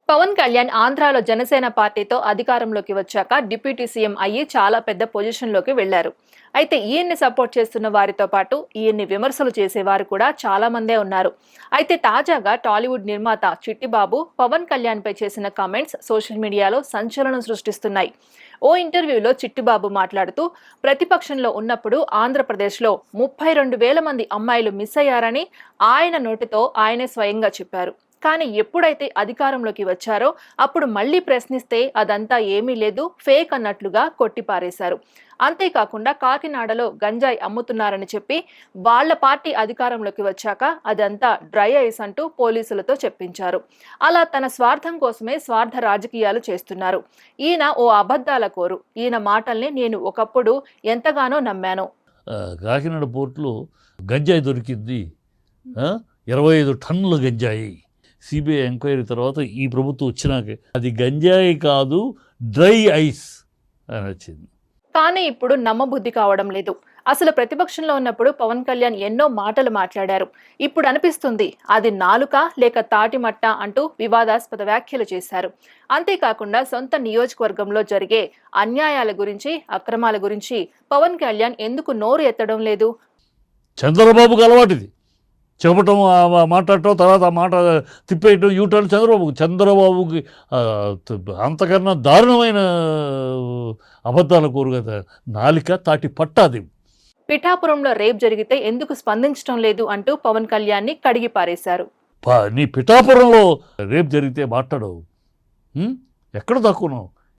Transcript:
పవన్ కళ్యాణ్ ఆంధ్రాలో జనసేన పార్టీతో అధికారంలోకి వచ్చాక డిప్యూటీ సీఎం అయ్యి చాలా పెద్ద పొజిషన్లోకి వెళ్లారు. అయితే ఈయన్ని సపోర్ట్ చేస్తున్న వారితో పాటు ఈయన్ని విమర్శలు చేసేవారు కూడా చాలా మందే ఉన్నారు. అయితే తాజాగా టాలీవుడ్ నిర్మాత చిట్టిబాబు పవన్ కళ్యాణ్ పై చేసిన కామెంట్స్ సోషల్ మీడియాలో సంచలనం సృష్టిస్తున్నాయి. ఓ ఇంటర్వ్యూలో చిట్టిబాబు మాట్లాడుతూ ప్రతిపక్షంలో ఉన్నప్పుడు ఆంధ్రప్రదేశ్లో 32,000 మంది అమ్మాయిలు మిస్ అయ్యారని ఆయన నోటితో ఆయనే స్వయంగా చెప్పారు. కానీ ఎప్పుడైతే అధికారంలోకి వచ్చారో అప్పుడు మళ్లీ ప్రశ్నిస్తే అదంతా ఏమీ లేదు, ఫేక్ అన్నట్లుగా కొట్టిపారేశారు. అంతేకాకుండా కాకినాడలో గంజాయి అమ్ముతున్నారని చెప్పి వాళ్ల పార్టీ అధికారంలోకి వచ్చాక అదంతా డ్రై ఐస్ అంటూ పోలీసులతో చెప్పించారు. అలా తన స్వార్థం కోసమే స్వార్థ రాజకీయాలు చేస్తున్నారు. ఈయన ఓ అబద్ధాల కోరు. ఈయన మాటల్ని నేను ఒకప్పుడు ఎంతగానో నమ్మాను. కాకినాడ పోర్టులో గంజాయి దొరికింది, 25 టన్నుల గంజాయి. సిబిఐ ఎంక్వైరీ తర్వాత ఈ ప్రభుత్వం వచ్చినాక అది గంజాయి కాదు, డ్రై ఐస్ అని వచ్చింది. కానీ ఇప్పుడు నమ్మబుద్ధి కావడం లేదు. అసలు ప్రతిపక్షంలో ఉన్నప్పుడు పవన్ కళ్యాణ్ ఎన్నో మాటలు మాట్లాడారు. ఇప్పుడు అనిపిస్తుంది అది నాలుక లేక తాటిమట్ట అంటూ వివాదాస్పద వ్యాఖ్యలు చేశారు. అంతేకాకుండా సొంత నియోజకవర్గంలో జరిగే అన్యాయాల గురించి, అక్రమాల గురించి పవన్ కళ్యాణ్ ఎందుకు నోరు ఎత్తడం లేదు? చంద్రబాబుకి అలవాటిది చెప్పటం, మాట్లాడటం, తర్వాత ఆ మాట తిప్పేయటం, యూటర్న్ చంద్రబాబుకి అంతకన్నా దారుణమైన అబద్ధాల కోరు కదా, నాలిక తాటి పట్టాది. పిఠాపురంలో రేప్ జరిగితే ఎందుకు స్పందించడం లేదు అంటూ పవన్ కళ్యాణ్ ని కడిగి పారేశారు. నీ పిఠాపురంలో రేప్ జరిగితే మాట్లాడవు, ఎక్కడ దక్కున్నావు?